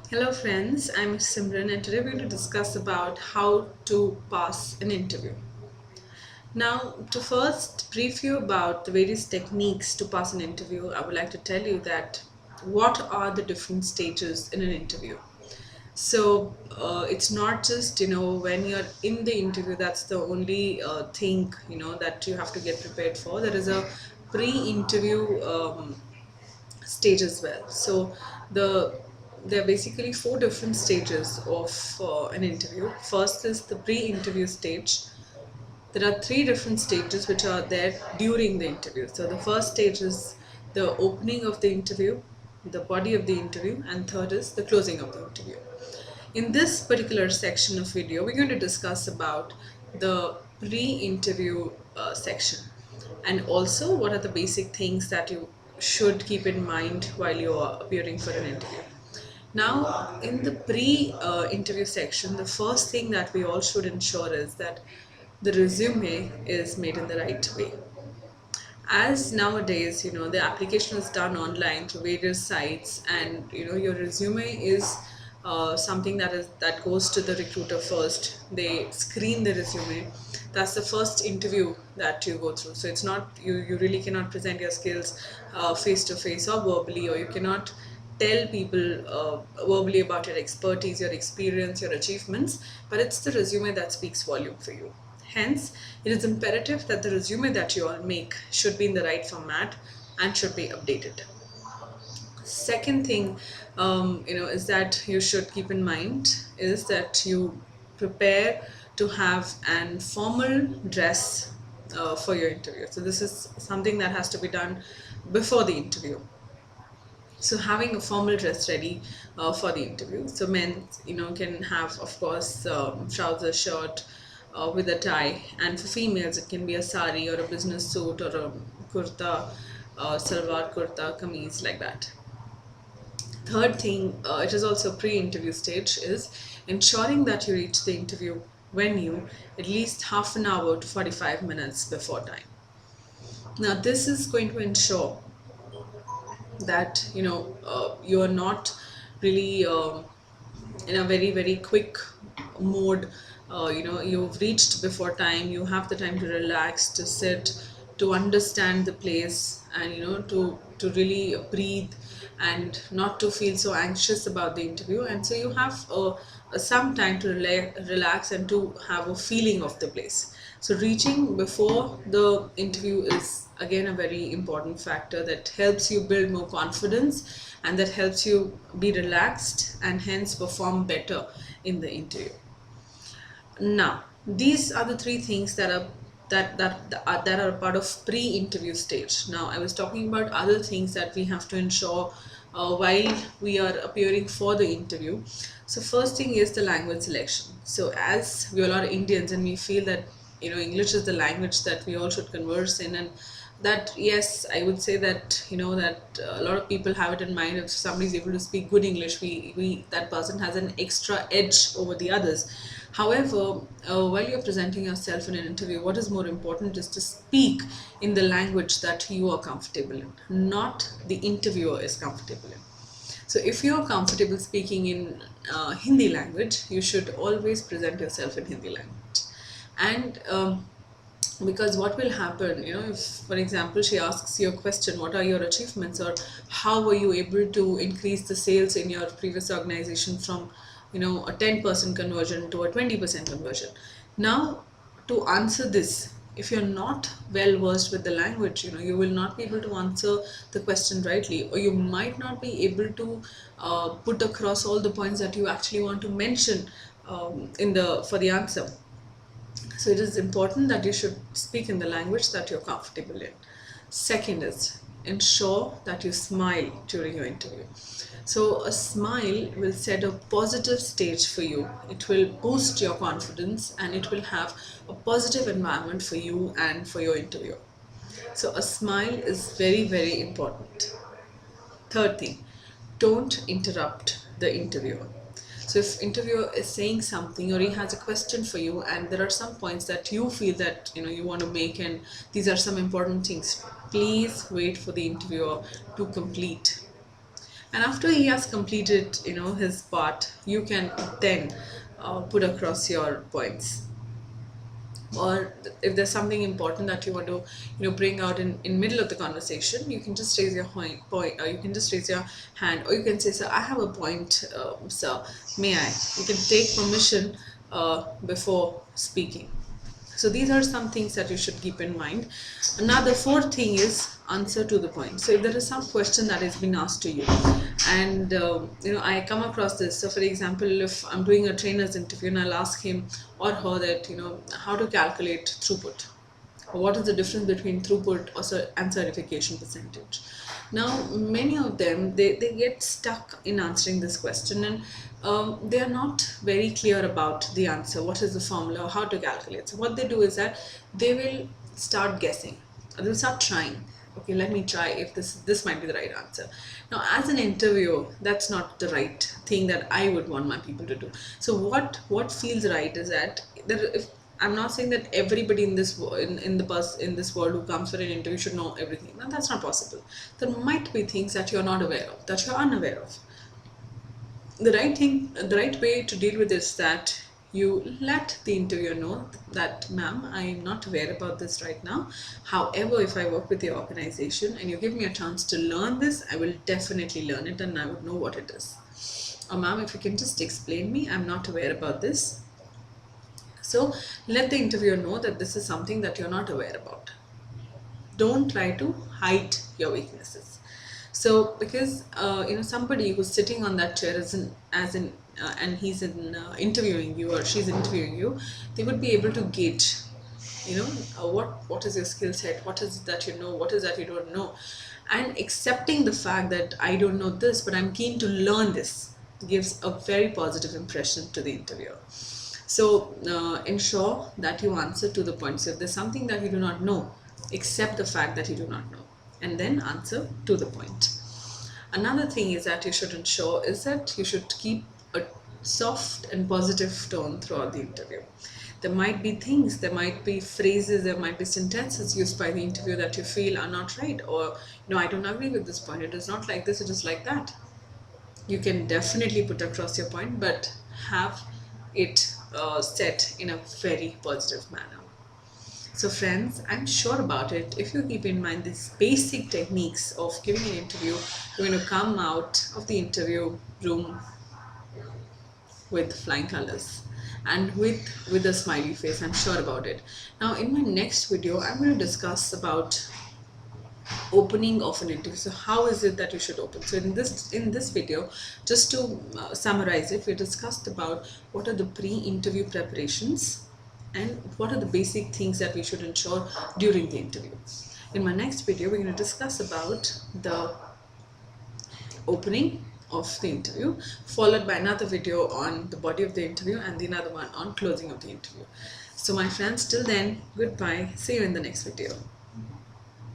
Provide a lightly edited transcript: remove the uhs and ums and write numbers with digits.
Hello friends, I'm Simran and today we're going to discuss about how to pass an interview. Now, to first brief you about the various techniques to pass an interview, I would like to tell you that what are the different stages in an interview. It's not just when you're in the interview that's the only thing that you have to get prepared for. There is a pre-interview stage as well. The there are basically four different stages of an interview. First is the pre-interview stage. There are three different stages which are there during the interview. So the first stage is the opening of the interview, the body of the interview, and third is the closing of the interview. In this particular section of video, we're going to discuss about the pre-interview section, and also what are the basic things that you should keep in mind while you are appearing for an interview. Now, in the pre-interview section, the first thing that we all should ensure is that the resume is made in the right way. As nowadays, the application is done online through various sites, and your resume is something that goes to the recruiter first. They screen the resume. That's the first interview that you go through. So it's not you really cannot present your skills face to face or verbally, or you cannot tell people verbally about your expertise, your experience, your achievements, but it's the resume that speaks volume for you. Hence, it is imperative that the resume that you all make should be in the right format and should be updated. Second thing, is that you should keep in mind is that you prepare to have an formal dress for your interview. So this is something that has to be done before the interview. So having a formal dress ready for the interview. So men, can have, of course, trouser, shirt with a tie, and for females, it can be a sari or a business suit or a kurta, salwar kurta, kameez, like that. Third thing, it is also pre-interview stage, is ensuring that you reach the interview venue at least half an hour to 45 minutes before time. Now, this is going to ensure that you are not really in a very very quick mode. You've reached before time, you have the time to relax, to sit, to understand the place, and to really breathe and not to feel so anxious about the interview. And so you have some time to relax and to have a feeling of the place. So reaching before the interview is again a very important factor that helps you build more confidence, and that helps you be relaxed and hence perform better in the interview. Now, these are the three things that are that are part of pre-interview stage. Now, I was talking about other things that we have to ensure while we are appearing for the interview. So first thing is the language selection. So as we all are Indians and we feel that English is the language that we all should converse in, and that, yes, I would say that that a lot of people have it in mind, if somebody is able to speak good English, we that person has an extra edge over the others. However, while you're presenting yourself in an interview, what is more important is to speak in the language that you are comfortable in, not the interviewer is comfortable in. So if you're comfortable speaking in Hindi language, you should always present yourself in Hindi language. And because what will happen, if for example she asks you a question, what are your achievements, or how were you able to increase the sales in your previous organization from a 10% conversion to a 20% conversion. Now, to answer this, if you're not well versed with the language, you will not be able to answer the question rightly, or you might not be able to put across all the points that you actually want to mention for the answer. So it is important that you should speak in the language that you're comfortable in. Second is ensure that you smile during your interview. So a smile will set a positive stage for you. It will boost your confidence, and it will have a positive environment for you and for your interviewer. So a smile is very, very important. Third thing, don't interrupt the interviewer. So if interviewer is saying something, or he has a question for you, and there are some points that you feel that you want to make, and these are some important things, please wait for the interviewer to complete. And after he has completed, his part, you can then put across your points. Or if there's something important that you want to bring out in middle of the conversation, you can just raise your point, or you can just raise your hand, or you can say, sir, I have a point, sir, may I? You can take permission before speaking. So these are some things that you should keep in mind. Now the fourth thing is answer to the point. So if there is some question that has been asked to you, and I come across this. So for example, if I'm doing a trainer's interview and I'll ask him or her that how to calculate throughput, or what is the difference between throughput and certification percentage. Now many of them, they get stuck in answering this question, and they are not very clear about the answer, what is the formula, or how to calculate. So what they do is that they will start guessing, or they'll start trying. Okay, let me try if this might be the right answer. Now as an interviewer, that's not the right thing that I would want my people to do. So what feels right is that if I'm not saying that everybody in this in this world who comes for an interview should know everything. No, that's not possible. There might be things that you're not aware of, that you're unaware of. The right way to deal with this is that you let the interviewer know that, ma'am, I am not aware about this right now. However, if I work with the organization and you give me a chance to learn this, I will definitely learn it and I would know what it is. Or, ma'am, if you can just explain me, I'm not aware about this. So let the interviewer know that this is something that you're not aware about. Don't try to hide your weaknesses. So because somebody who's sitting on that chair and he's interviewing you, or she's interviewing you, they would be able to gauge what is your skill set, what is it that you know, what is that you don't know. And accepting the fact that I don't know this, but I'm keen to learn this, gives a very positive impression to the interviewer. So ensure that you answer to the point. So if there's something that you do not know, accept the fact that you do not know, and then answer to the point. Another thing is that you should ensure is that you should keep a soft and positive tone throughout the interview. There might be things, there might be phrases, there might be sentences used by the interviewer that you feel are not right, or I don't agree with this point, it is not like this, it is like that. You can definitely put across your point, but have it set in a very positive manner. So friends, I'm sure about it. If you keep in mind these basic techniques of giving an interview, you're going to come out of the interview room with flying colors and with a smiley face. I'm sure about it. Now in my next video, I'm going to discuss about opening of an interview. So how is it that you should open? So in this video, just to summarize it, we discussed about what are the pre-interview preparations and what are the basic things that we should ensure during the interview. In my next video, we're going to discuss about the opening of the interview, followed by another video on the body of the interview and another one on closing of the interview. So my friends, till then, goodbye. See you in the next video.